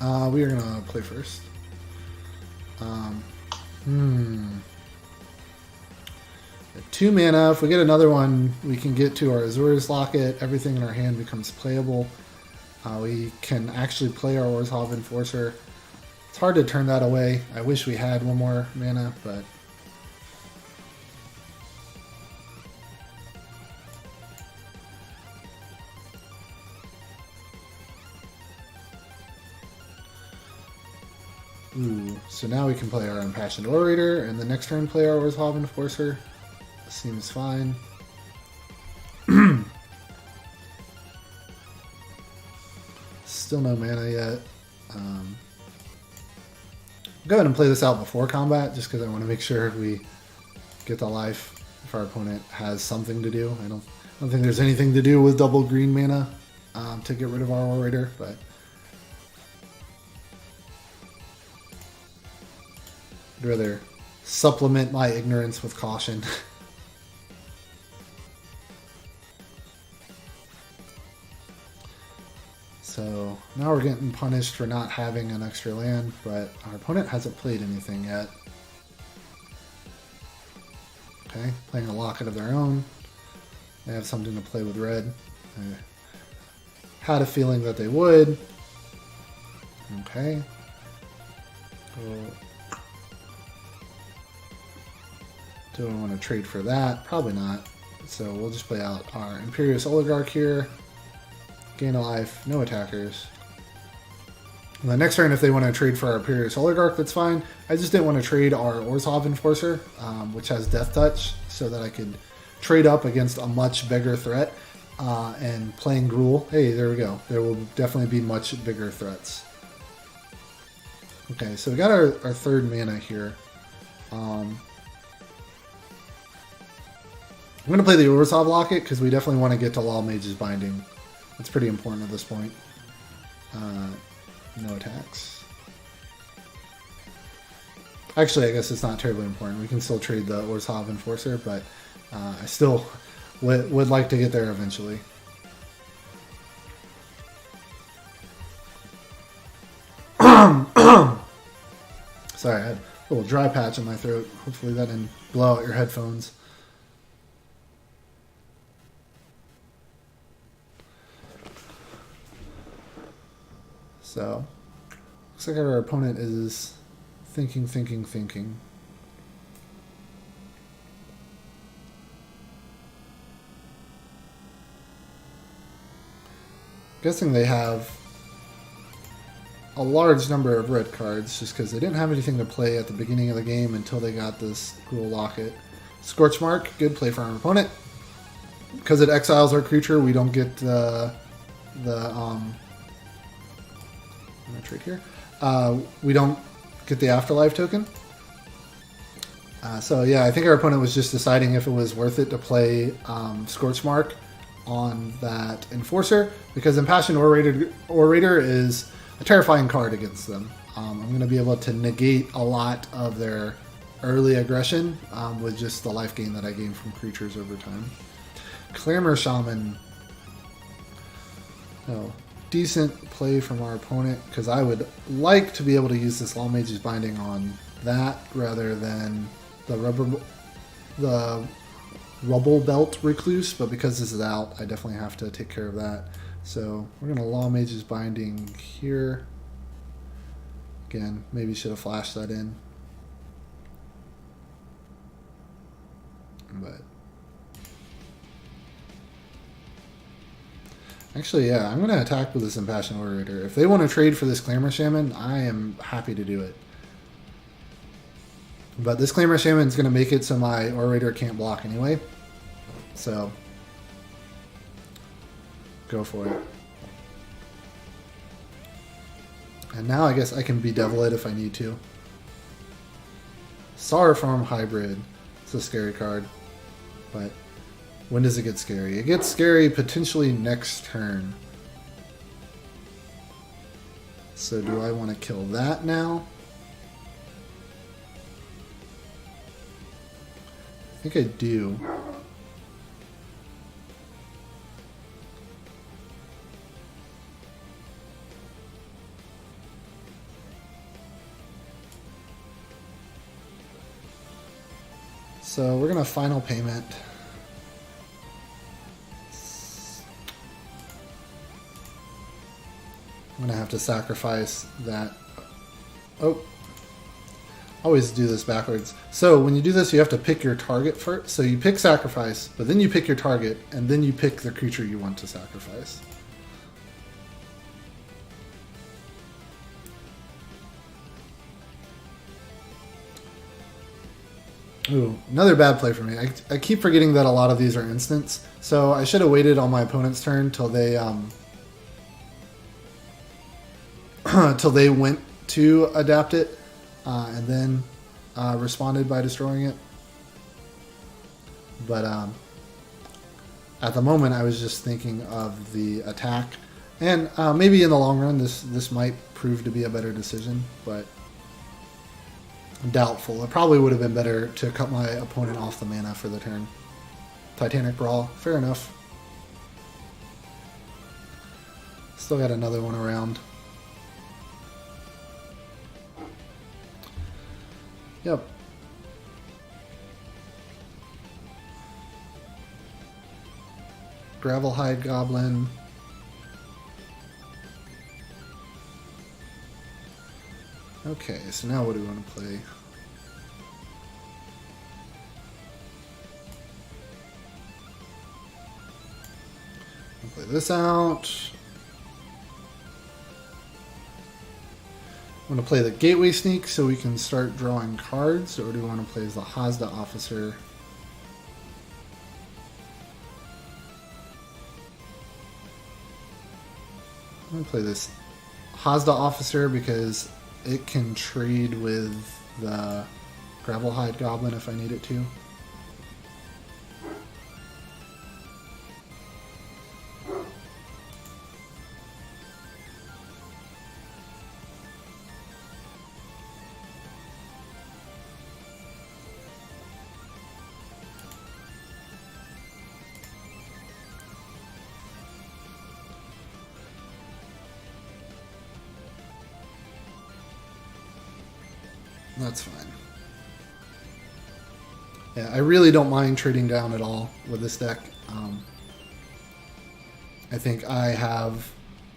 We are gonna play first. At 2 mana, if we get another one, we can get to our Azura's Locket. Everything in our hand becomes playable. We can actually play our Orzhov Enforcer. It's hard to turn that away. I wish we had one more mana, but... Ooh, so now we can play our Impassioned Orator, and the next turn play our Orzhov Enforcer. Seems fine. Still no mana yet. Go ahead and play this out before combat, just because I want to make sure we get the life if our opponent has something to do. I don't think there's anything to do with double green mana to get rid of our Orator, but... I'd rather supplement my ignorance with caution. So now we're getting punished for not having an extra land, but our opponent hasn't played anything yet. Okay, playing a Locket of their own. They have something to play with red. I had a feeling that they would. Okay. Do I want to trade for that? Probably not. So we'll just play out our Imperious Oligarch here. Gain a life, no attackers. And the next turn, if they want to trade for our Imperious Oligarch, that's fine. I just didn't want to trade our Orzhov Enforcer, which has Death Touch, so that I could trade up against a much bigger threat. And playing Gruul, hey, there we go. There will definitely be much bigger threats. Okay, so we got our third mana here. I'm going to play the Orzhov Locket because we definitely want to get to Law Mage's Binding. It's pretty important at this point. No attacks. Actually, I guess it's not terribly important. We can still trade the Orzhov Enforcer, but I still would like to get there eventually. Sorry, I had a little dry patch in my throat. Hopefully that didn't blow out your headphones. So, looks like our opponent is thinking. Guessing they have a large number of red cards just because they didn't have anything to play at the beginning of the game until they got this Gruul Locket. Scorchmark, good play for our opponent. Because it exiles our creature, we don't get I'm going to trade here. We don't get the Afterlife token. So yeah, I think our opponent was just deciding if it was worth it to play Scorchmark on that Enforcer, because Impassioned Orator is a terrifying card against them. I'm going to be able to negate a lot of their early aggression with just the life gain that I gain from creatures over time. Clamor Shaman. Oh, decent play from our opponent, because I would like to be able to use this Law Mage's Binding on that rather than the Rubble Belt Recluse, but because this is out, I definitely have to take care of that. So we're going to Law Mage's Binding here. Again, maybe should have flashed that in. But actually, yeah, I'm going to attack with this Impassioned Orator. If they want to trade for this Clamor Shaman, I am happy to do it. But this Clamor Shaman is going to make it so my Orator can't block anyway. So, go for it. And now I guess I can bedevil it if I need to. Sauroform Hybrid. It's a scary card. But when does it get scary? It gets scary potentially next turn. So do I want to kill that now? I think I do. So we're gonna final payment. I'm gonna have to sacrifice that. Oh, I always do this backwards. So when you do this, you have to pick your target first. So you pick sacrifice, but then you pick your target, and then you pick the creature you want to sacrifice. Ooh, another bad play for me. I keep forgetting that a lot of these are instants. So I should have waited on my opponent's turn till they till they went to adapt it, and then responded by destroying it. But at the moment, I was just thinking of the attack, and maybe in the long run, this might prove to be a better decision, but doubtful. It probably would have been better to cut my opponent off the mana for the turn. Titanic Brawl, fair enough. Still got another one around. Yep. Gravelhide Goblin. Okay, so now what do we want to play? I'll play this out. I'm going to play the Gateway Sneak so we can start drawing cards, or do we want to play as the Hazda Officer? I'm going to play this Hazda Officer because it can trade with the Gravelhide Goblin if I need it to. That's fine. Yeah, I really don't mind trading down at all with this deck. I think I have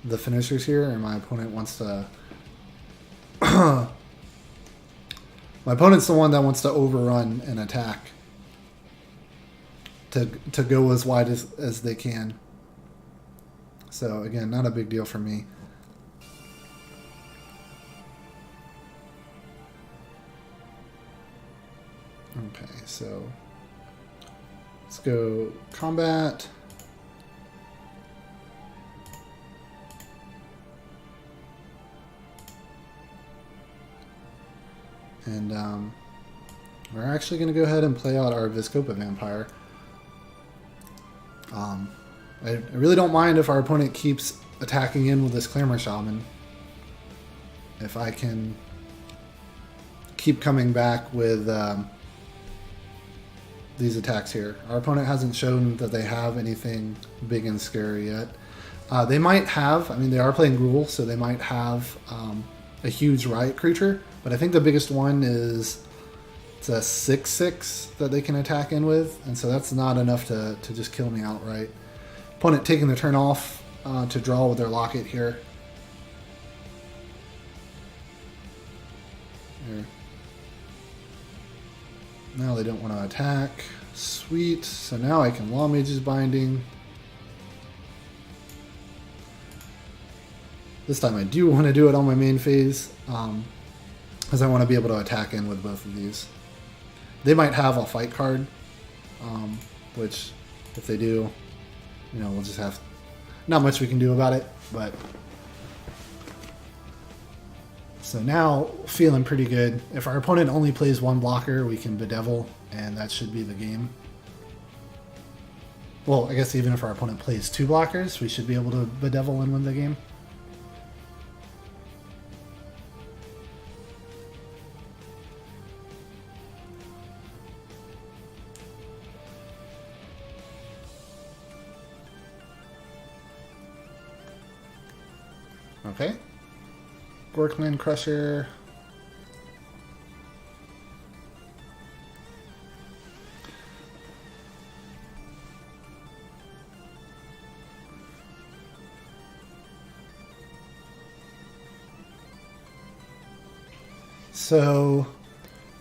the finishers here, and my opponent wants to... my opponent's the one that wants to overrun an attack to go as wide as they can. So, again, not a big deal for me. Okay, so let's go combat. And we're actually going to go ahead and play out our Vizkopa Vampire. I really don't mind if our opponent keeps attacking in with this Clamor Shaman. If I can keep coming back with these attacks here. Our opponent hasn't shown that they have anything big and scary yet. They might have, I mean, they are playing Gruul, so they might have a huge riot creature, but I think the biggest one is it's a 6/6 that they can attack in with, and so that's not enough to just kill me outright. Opponent taking the turn off to draw with their Locket here. There. Now they don't want to attack. Sweet. So now I can Law Mage's Binding. This time I do want to do it on my main phase, because I want to be able to attack in with both of these. They might have a fight card, which if they do, you know, we'll just have not much we can do about it, but so now feeling pretty good. If our opponent only plays one blocker, we can Bedevil, and that should be the game. Well, I guess even if our opponent plays two blockers, we should be able to Bedevil and win the game. Okay. Gorkman Crusher. So,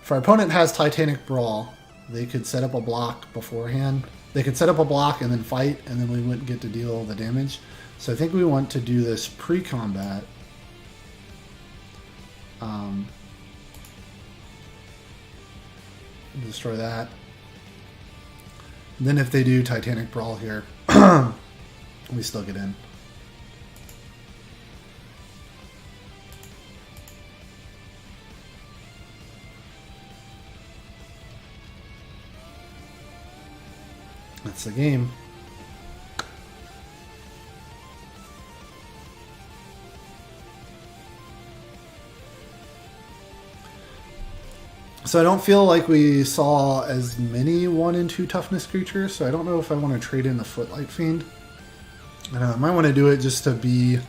if our opponent has Titanic Brawl, they could set up a block beforehand. They could set up a block and then fight, and then we wouldn't get to deal all the damage. So I think we want to do this pre-combat. Destroy that. And then if they do Titanic Brawl here, we still get in. That's the game. So I don't feel like we saw as many 1 and 2 toughness creatures, so I don't know if I want to trade in the Footlight Fiend. I might want to do it just to be,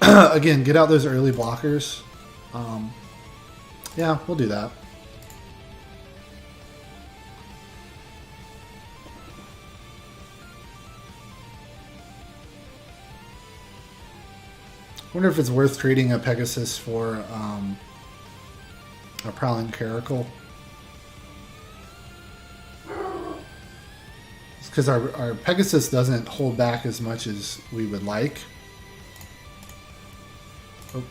again, get out those early blockers. Yeah, we'll do that. I wonder if it's worth trading a Pegasus for a Prowling Caracal. It's because our Pegasus doesn't hold back as much as we would like. Oh,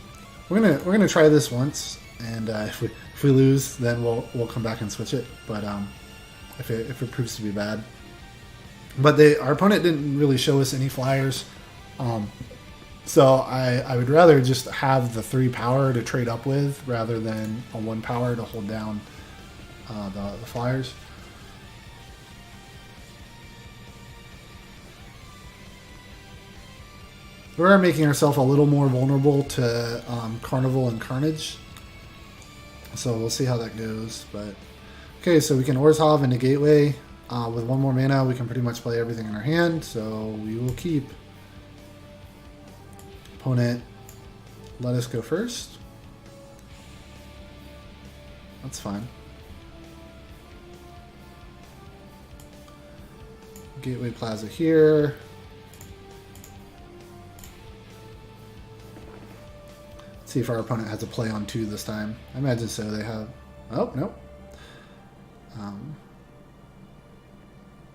we're gonna try this once, and if we lose, then we'll come back and switch it. But if it proves to be bad, but our opponent didn't really show us any flyers. So I would rather just have the 3 power to trade up with rather than a 1 power to hold down the flyers. We're making ourselves a little more vulnerable to Carnival and Carnage. So we'll see how that goes. But okay, so we can Orzhov into Gateway. With 1 more mana, we can pretty much play everything in our hand. So we will keep. Opponent, let us go first. That's fine. Gateway Plaza here. Let's see if our opponent has a play on 2 this time. I imagine so. They have. Oh, nope.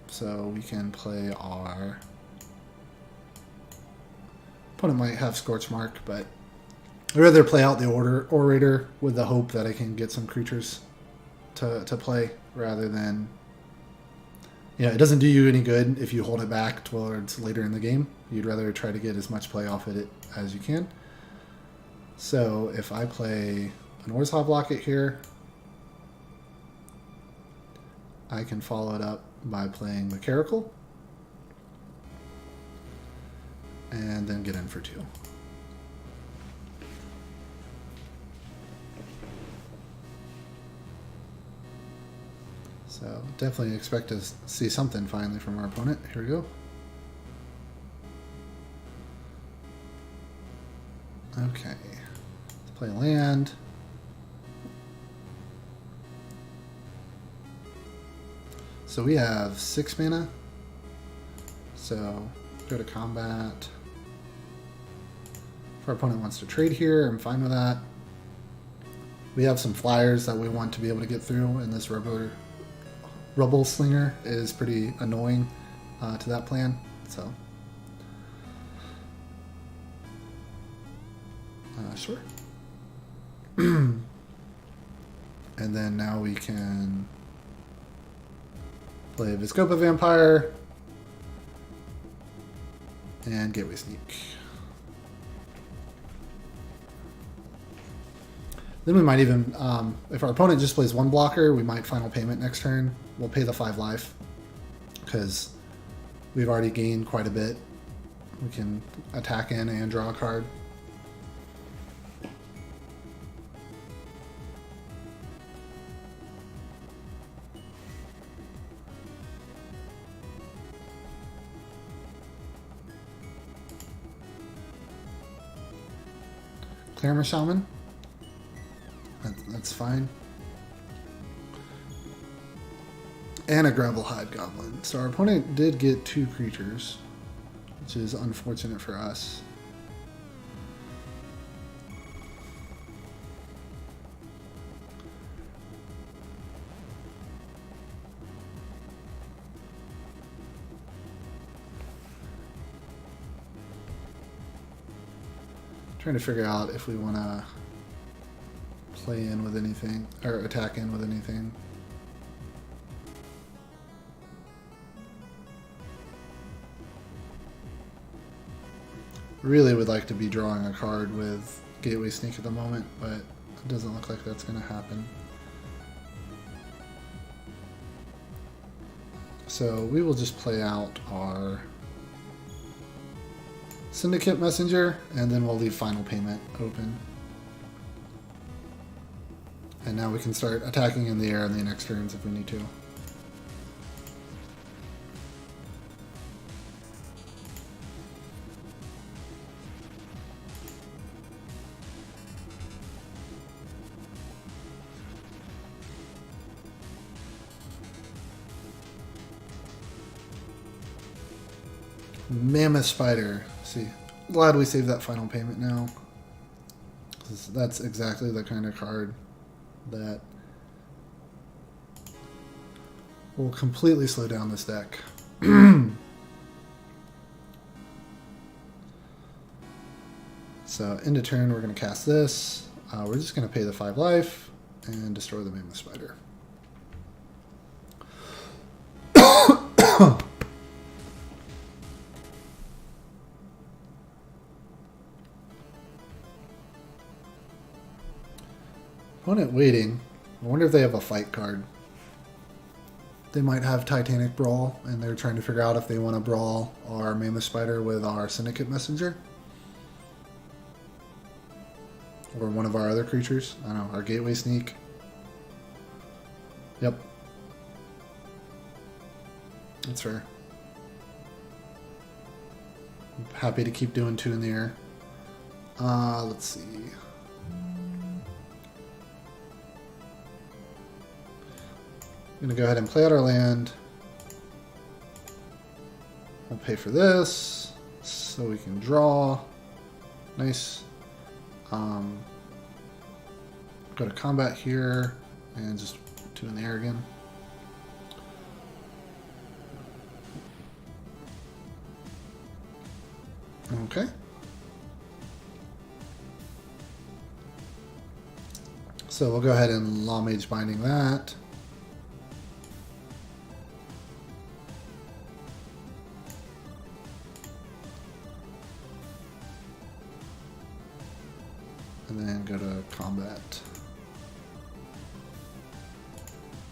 So we can play our. Opponent might have Scorch Mark, but I'd rather play out the Orator with the hope that I can get some creatures to play rather than... Yeah, it doesn't do you any good if you hold it back towards later in the game. You'd rather try to get as much play off of it as you can. So if I play an Orzhov Locket here, I can follow it up by playing the Caracal. And then get in for 2. So definitely expect to see something finally from our opponent. Here we go. Okay. Let's play land. So we have 6 mana. So go to combat. If our opponent wants to trade here, I'm fine with that. We have some flyers that we want to be able to get through, and this Rubble Slinger is pretty annoying to that plan. So, sure. And then now we can play Viscopa Vampire and Gateway Sneak. Then we might even, if our opponent just plays 1 blocker, we might Final Payment next turn. We'll pay the 5 life because we've already gained quite a bit. We can attack in and draw a card. Clarima Shaman. That's fine. And a Gravelhide Goblin. So our opponent did get 2 creatures, which is unfortunate for us. Trying to figure out if we want to play in with anything, or attack in with anything. Really would like to be drawing a card with Gateway Sneak at the moment, but it doesn't look like that's going to happen. So we will just play out our Syndicate Messenger, and then we'll leave Final Payment open. And now we can start attacking in the air in the next turns if we need to. Mammoth Spider. See, glad we saved that Final Payment now. That's exactly the kind of card that will completely slow down this deck. So, end of turn, we're going to cast this. We're just going to pay the 5 life and destroy the Mammoth Spider. Opponent waiting. I wonder if they have a fight card. They might have Titanic Brawl, and they're trying to figure out if they want to brawl our Mammoth Spider with our Syndicate Messenger. Or one of our other creatures. I don't know, our Gateway Sneak. Yep. That's fair. I'm happy to keep doing 2 in the air. Let's see. I'm going to go ahead and play out our land. We'll pay for this so we can draw. Nice. Go to combat here and just 2 in the air again. Okay. So we'll go ahead and Law Mage Binding that. And then go to combat.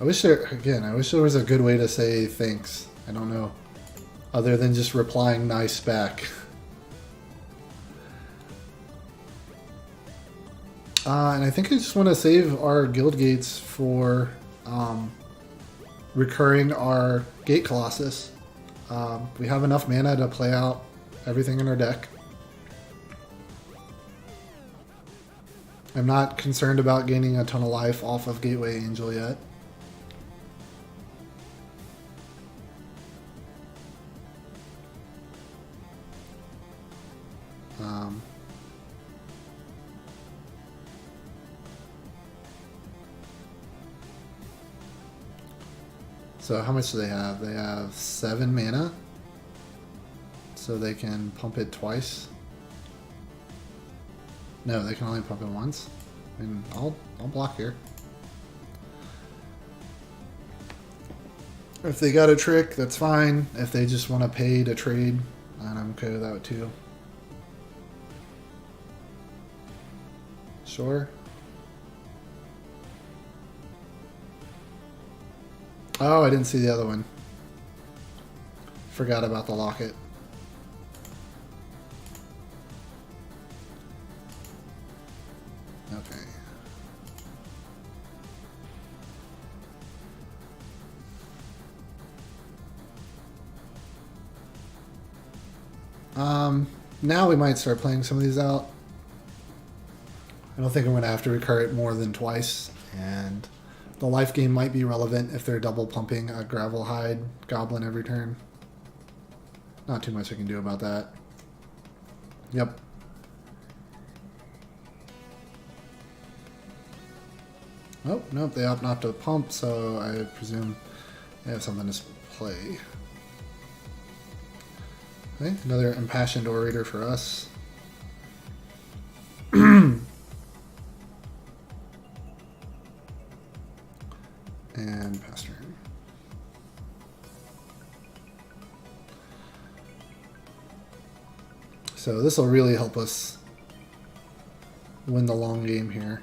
I wish there was a good way to say thanks. I don't know. Other than just replying nice back. And I think I just want to save our guild gates for recurring our Gate Colossus. We have enough mana to play out everything in our deck. I'm not concerned about gaining a ton of life off of Gateway Angel yet. So how much do they have? They have 7 mana. So they can pump it twice. No, they can only pump it once. I mean, I'll block here. If they got a trick, that's fine. If they just want to pay to trade, then I'm okay with that too. Sure. Oh, I didn't see the other one. Forgot about the locket. Okay. Now we might start playing some of these out. I don't think I'm going to have to recur it more than twice, and the life gain might be relevant if they're double pumping a Gravel Hide Goblin every turn. Not too much I can do about that. Yep. Oh, nope, they opt not to pump, so I presume they have something to play. Okay, another Impassioned Orator for us. And pass turn. So this will really help us win the long game here.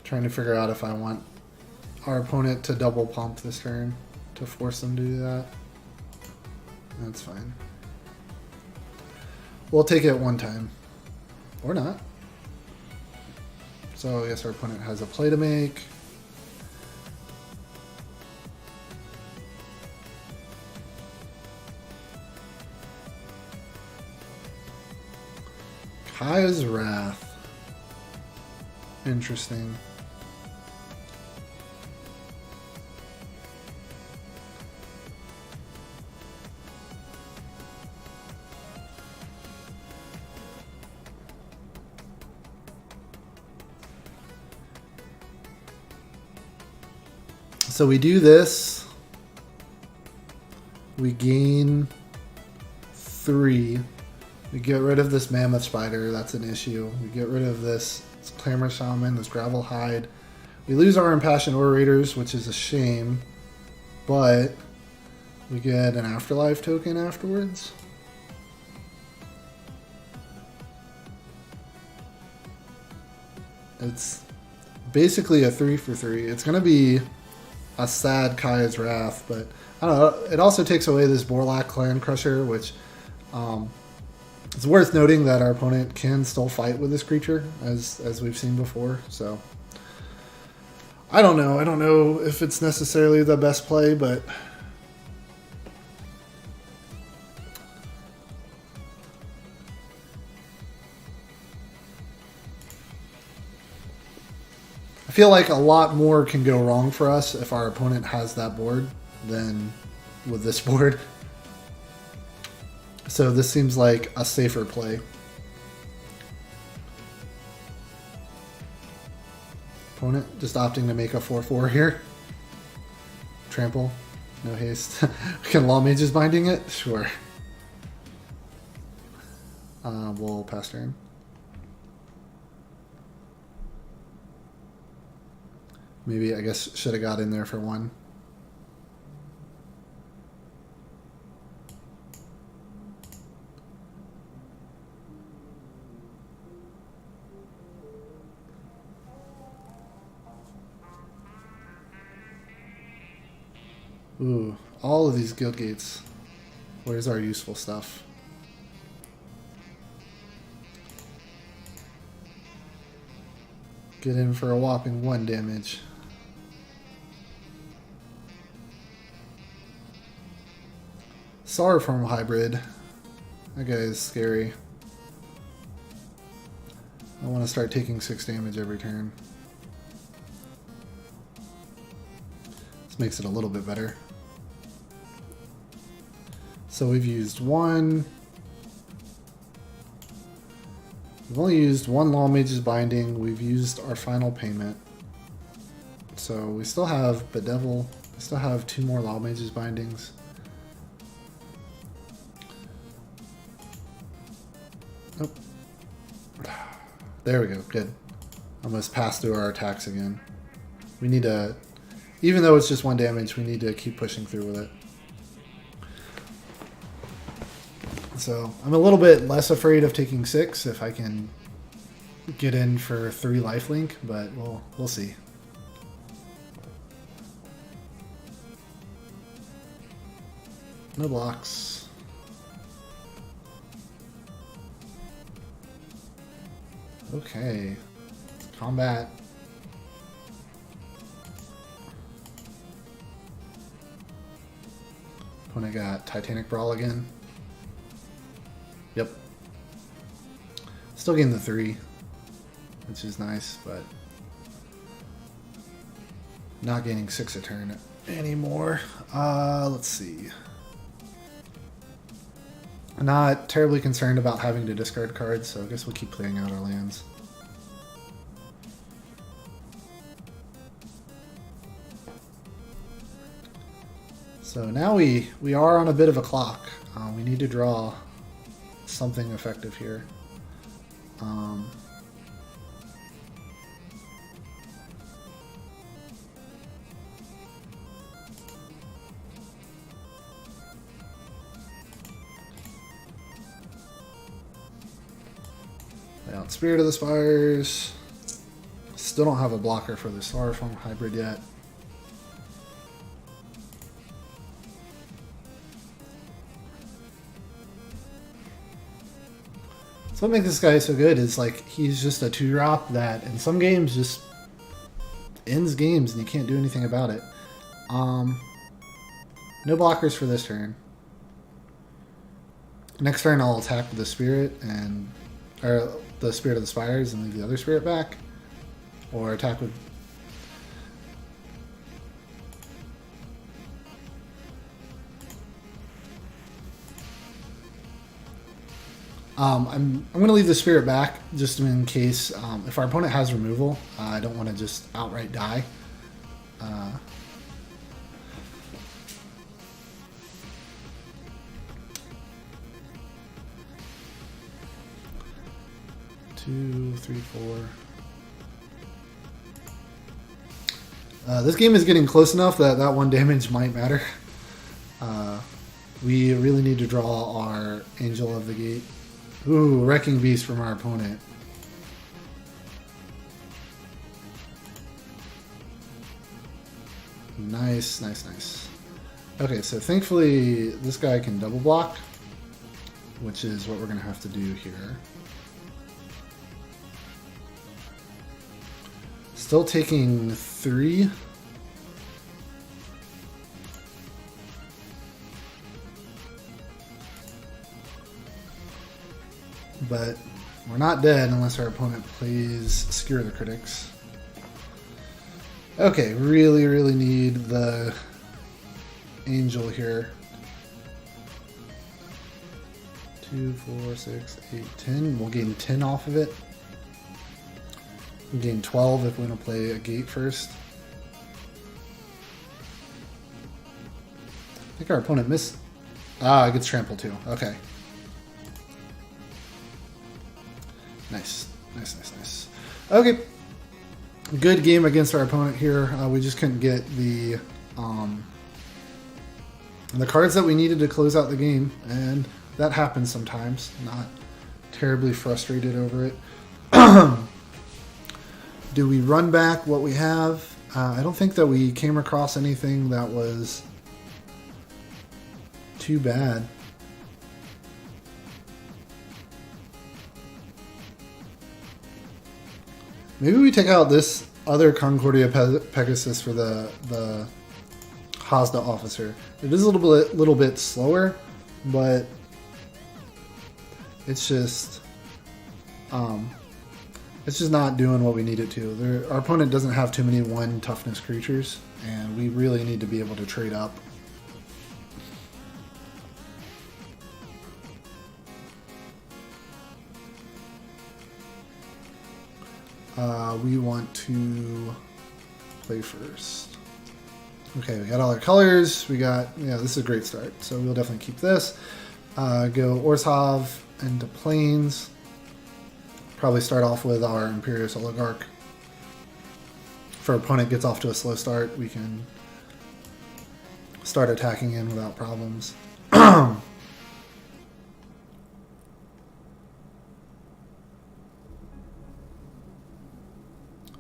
Trying to figure out if I want our opponent to double pump this turn to force them to do that. That's fine. We'll take it one time. Or not. So I guess our opponent has a play to make. Kaya's Wrath. Interesting. So we do this. We gain 3. We get rid of this mammoth spider. That's an issue. We get rid of this clamor shaman, this gravel hide. We lose our impassioned orators, which is a shame. But we get an afterlife token afterwards. It's basically a 3 for 3. It's going to be a sad Kaya's Wrath, but I don't know. It also takes away this Borlak Clan Crusher, which it's worth noting that our opponent can still fight with this creature, as we've seen before. So I don't know. I don't know if it's necessarily the best play, but I feel like a lot more can go wrong for us if our opponent has that board than with this board. So this seems like a safer play. Opponent just opting to make a 4/4 here. Trample, no haste. Can Law Mage's Binding it? Sure. We'll pass turn. Maybe, I guess, should have got in there for 1. Ooh, all of these guild gates. Where's our useful stuff? Get in for a whopping 1 damage. Sorrowform Hybrid. That guy is scary. I want to start taking 6 damage every turn. This makes it a little bit better. So we've used 1. We've only used 1 Law Mage's Binding. We've used our final payment. So we still have Bedevil. We still have 2 more Law Mage's Bindings. Nope. There we go. Good. Almost passed through our attacks again. We need to, even though it's just 1 damage, we need to keep pushing through with it. So I'm a little bit less afraid of taking 6 if I can get in for 3 lifelink, but we'll see. No blocks. Okay. Combat. Opponent got Titanic Brawl again. Yep. Still getting the 3, which is nice, but not gaining 6 a turn anymore. Let's see. I'm not terribly concerned about having to discard cards, so I guess we'll keep playing out our lands. So now we are on a bit of a clock. We need to draw something effective here. Out Spirit of the Spires. Still don't have a blocker for the Styrofoam hybrid yet. So what makes this guy so good is like he's just a 2-drop that in some games just ends games and you can't do anything about it. No blockers for this turn. Next turn I'll attack with the Spirit and the Spirit of the Spires and leave the other Spirit back, or attack with I'm going to leave the Spirit back just in case if our opponent has removal. I don't want to just outright die. Two, three, four. This game is getting close enough that that 1 damage might matter. We really need to draw our Angel of the Gate. Ooh, Wrecking Beast from our opponent. Nice, nice, nice. Okay, so thankfully this guy can double block, which is what we're going to have to do here. Still taking 3. But we're not dead unless our opponent plays Skewer the Critics. Okay, really, really need the Angel here. 2, 4, 6, 8, 10. We'll gain 10 off of it. We'll gain 12 if we want to play a gate first. I think our opponent missed. Ah, it gets trampled too. Okay. Nice. Nice, nice, nice. Okay. Good game against our opponent here. We just couldn't get the cards that we needed to close out the game, and that happens sometimes. Not terribly frustrated over it. Do we run back what we have? I don't think that we came across anything that was too bad. Maybe we take out this other Concordia Pegasus for the Hazda officer. It is a little bit slower, but it's just not doing what we need it to. Our opponent doesn't have too many 1 toughness creatures, and we really need to be able to trade up. We want to play first. Okay, we got all our colors. We got, yeah, this is a great start. So we'll definitely keep this. Go Orzhov into Plains. Probably start off with our Imperious Oligarch. If our opponent gets off to a slow start, we can start attacking in without problems.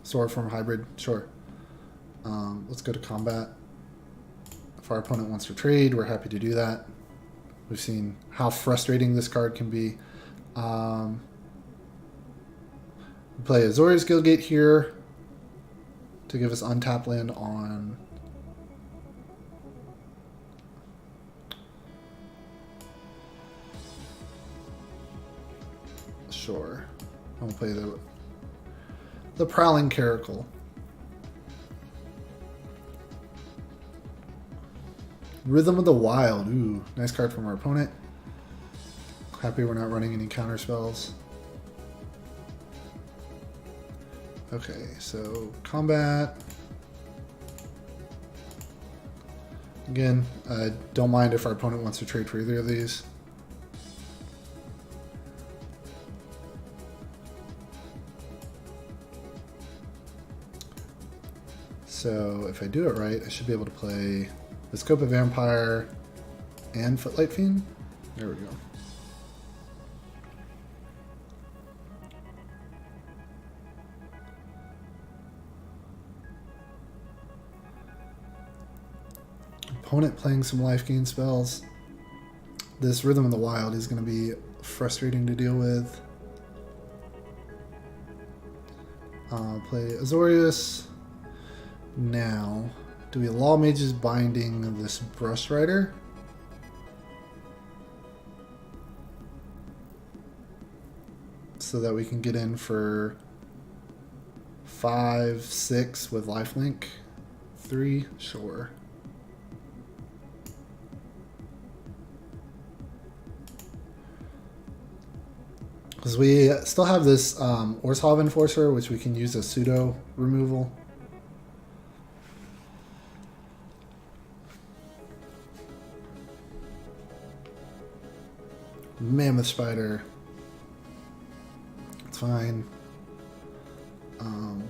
Sword form hybrid, sure. Let's go to combat. If our opponent wants to trade, we're happy to do that. We've seen how frustrating this card can be. We play Azorius Guildgate here to give us untapped land on sure. I'm gonna play the Prowling Caracal. Rhythm of the Wild. Ooh, nice card from our opponent. Happy we're not running any counter spells. Okay, so combat. Again, I don't mind if our opponent wants to trade for either of these. So if I do it right, I should be able to play the Scope of Vampire and Footlight Fiend. There we go. Opponent playing some life gain spells. This Rhythm of the Wild is going to be frustrating to deal with. Play Azorius. Now, do we Law Mage's Binding this Brush Rider? So that we can get in for 5, 6 with lifelink. 3, sure. Because we still have this Orzhov Enforcer, which we can use as pseudo removal. Mammoth Spider. It's fine.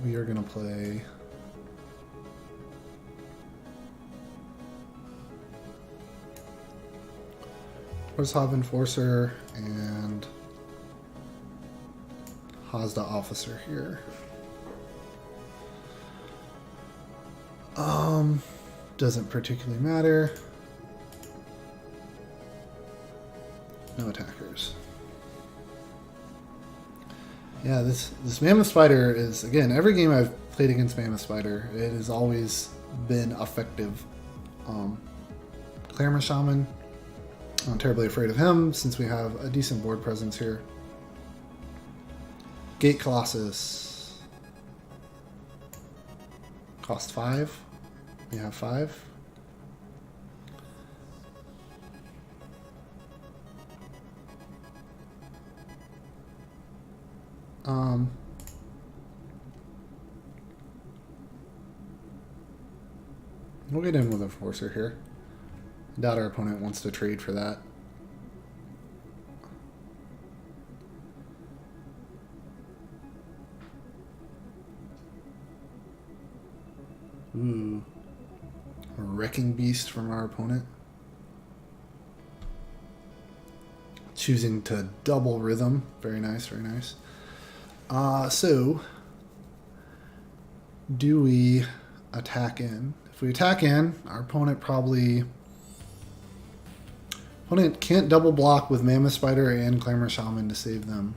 We are going to play... Orzhov Enforcer and... Hazda Officer here. Doesn't particularly matter. No attackers. Yeah, this Mammoth Spider is, again, every game I've played against Mammoth Spider, it has always been effective. Claremont Shaman, I'm not terribly afraid of him since we have a decent board presence here. Gate Colossus. Cost 5. We have 5. We'll get in with a Forcer here. I doubt our opponent wants to trade for that. Ooh. A Wrecking Beast from our opponent. Choosing to double Rhythm. Very nice, very nice. So, do we attack in? If we attack in, our opponent can't double block with Mammoth Spider and Clamor Shaman to save them.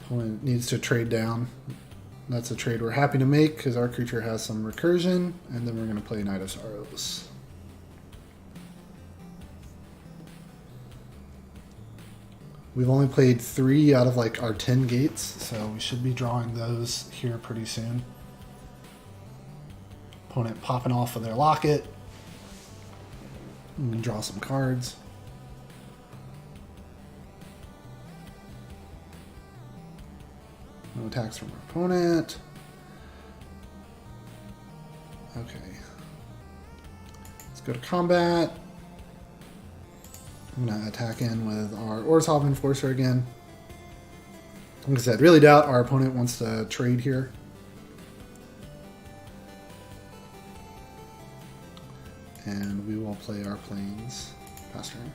Opponent needs to trade down. That's a trade we're happy to make because our creature has some recursion, and then we're going to play Night of Sorrows. We've only played 3 out of like our 10 gates, so we should be drawing those here pretty soon. Opponent popping off of their locket. We can draw some cards. No attacks from our opponent. Okay. Let's go to combat. I'm going to attack in with our Orzhov Enforcer again. Like I said, really doubt our opponent wants to trade here. And we will play our planes past turn.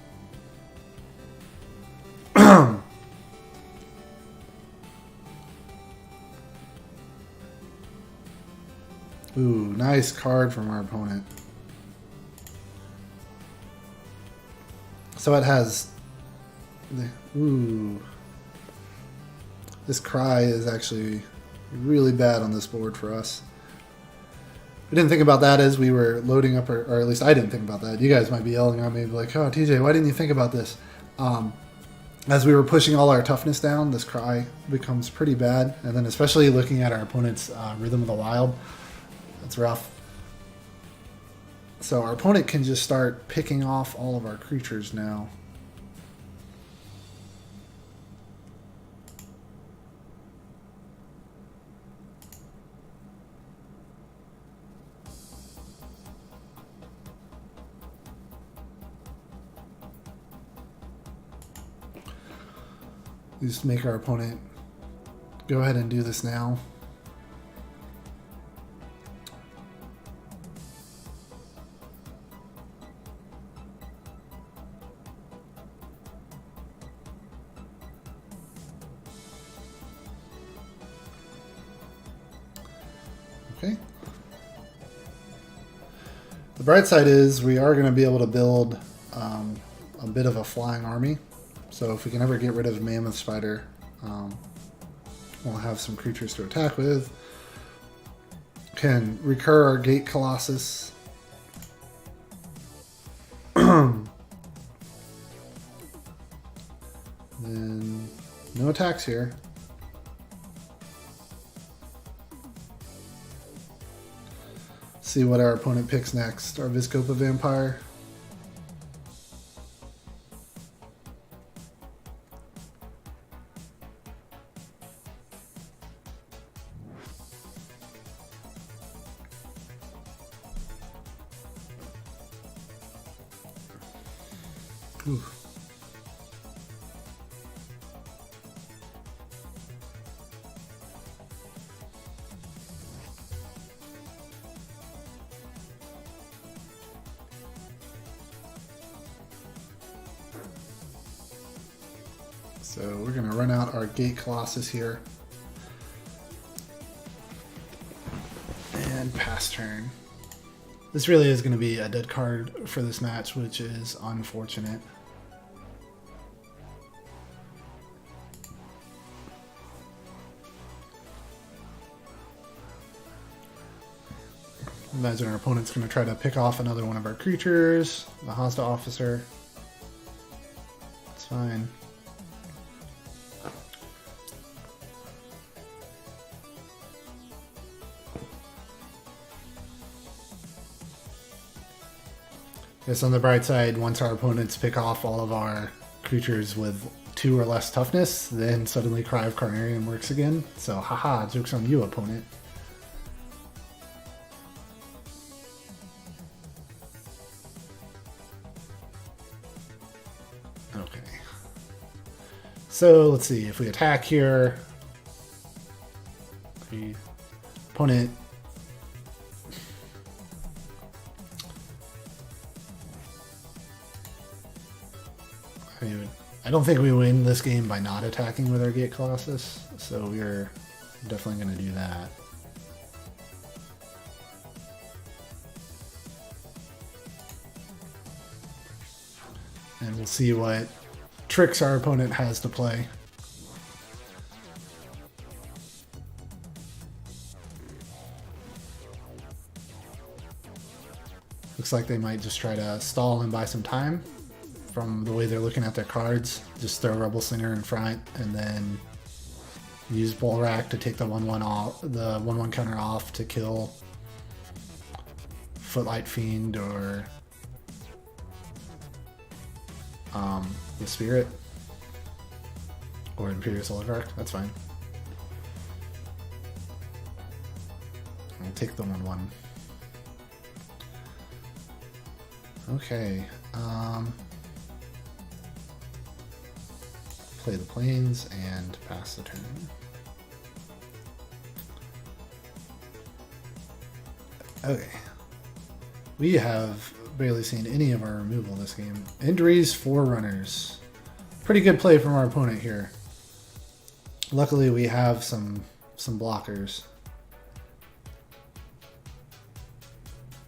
Ooh, nice card from our opponent. So it has... Ooh. This Cry is actually really bad on this board for us. We didn't think about that as we were loading up, or at least I didn't think about that. You guys might be yelling at me like, oh, TJ, why didn't you think about this? As we were pushing all our toughness down, this Cry becomes pretty bad. And then especially looking at our opponent's Rhythm of the Wild, that's rough. So our opponent can just start picking off all of our creatures now. Just make our opponent go ahead and do this now. Okay. The bright side is we are going to be able to build a bit of a flying army. So if we can ever get rid of Mammoth Spider, we'll have some creatures to attack with. Can recur our Gate Colossus. Then no attacks here. See what our opponent picks next. Our Viscopa Vampire. Ooh. So we're going to run out our Gate Colossus here. And pass turn. This really is going to be a dead card for this match, which is unfortunate. Imagine our opponent's going to try to pick off another one of our creatures. The Hazda Officer. It's fine. Guess on the bright side, once our opponents pick off all of our creatures with 2 or less toughness, then suddenly Cry of Carnarium works again. So, haha, joke's on you, opponent. Okay. So, let's see. If we attack here, the opponent... I don't think we win this game by not attacking with our Gate Colossus, so we're definitely going to do that. And we'll see what tricks our opponent has to play. Looks like they might just try to stall and buy some time. From the way they're looking at their cards, just throw Rebel Slinger in front and then use Bull Rack to take the 1/1 off, the 1/1 counter off to kill Footlight Fiend or the Spirit or Imperious Oligarch. That's fine. I'll take the 1/1. Okay. Play the planes and pass the turn. Okay. We have barely seen any of our removal this game. Injuries, Forerunners. Pretty good play from our opponent here. Luckily we have some blockers.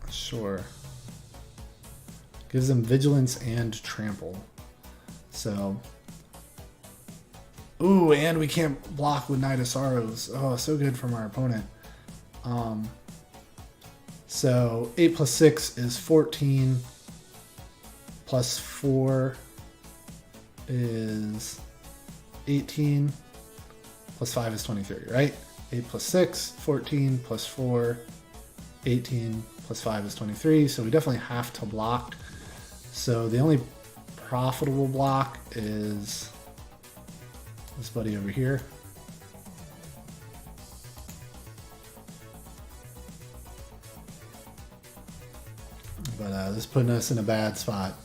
Sure. Gives them Vigilance and Trample. So... Ooh, and we can't block with Night of Sorrows. Oh, so good from our opponent. So 8 plus 6 is 14. Plus 4 is 18. Plus 5 is 23, right? 8 plus 6, 14, plus 4, 18, plus 5 is 23. So we definitely have to block. So the only profitable block is... this buddy over here. But this is putting us in a bad spot.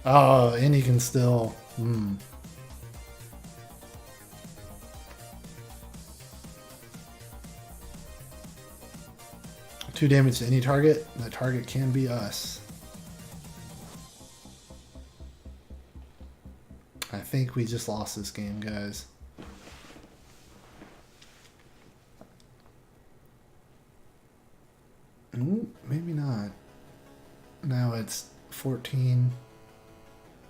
Oh, and he can still Hmm. 2 damage to any target. That target can be us. I think we just lost this game, guys. Ooh, maybe not. Now it's 14,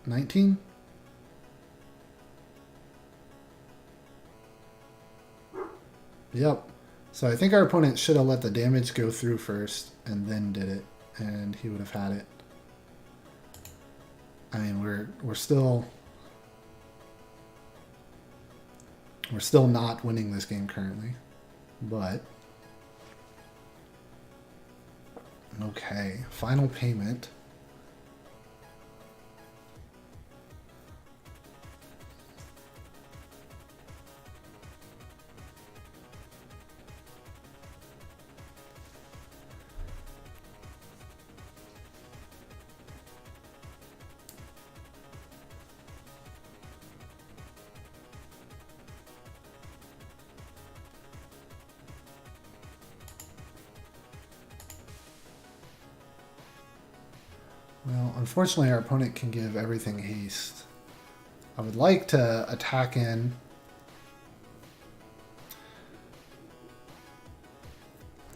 19? Yep. So I think our opponent should have let the damage go through first and then did it, and he would have had it. I mean, we're still not winning this game currently, but okay. Final payment. Well, unfortunately, our opponent can give everything haste. I would like to attack in.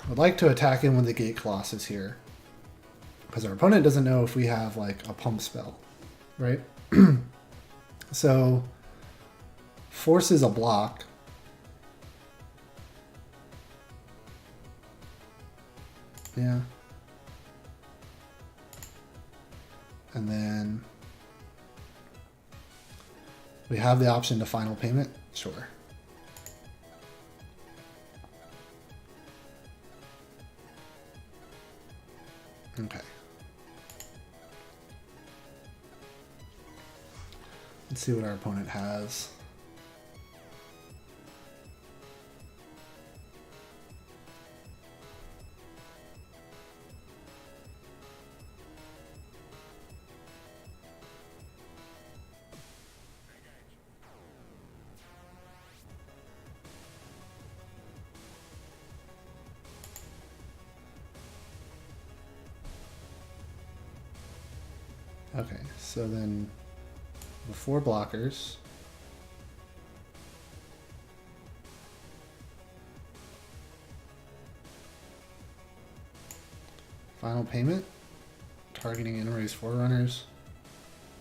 I would like to attack in when the Gate Colossus here. Because our opponent doesn't know if we have, like, a pump spell. Right? So, forces a block. Yeah. And then we have the option to final payment. Sure. Okay. Let's see what our opponent has. Okay, so then the 4 blockers. Final payment. Targeting in-race Forerunners.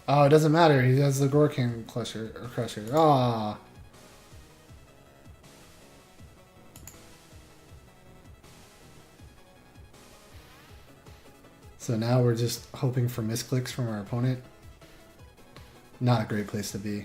Oh, it doesn't matter. He has the Gorkin Crusher. Ah. So now we're just hoping for misclicks from our opponent. Not a great place to be.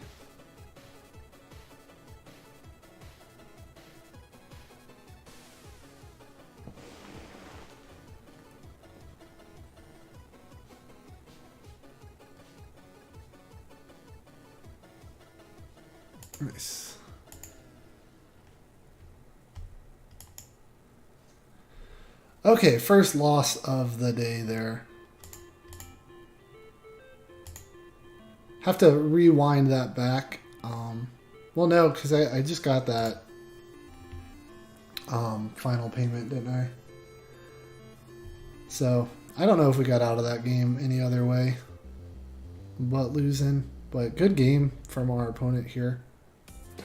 Nice. Okay, first loss of the day there. Have to rewind that back. Well, no, because I just got that final payment, didn't I? So, I don't know if we got out of that game any other way but losing. But good game from our opponent here.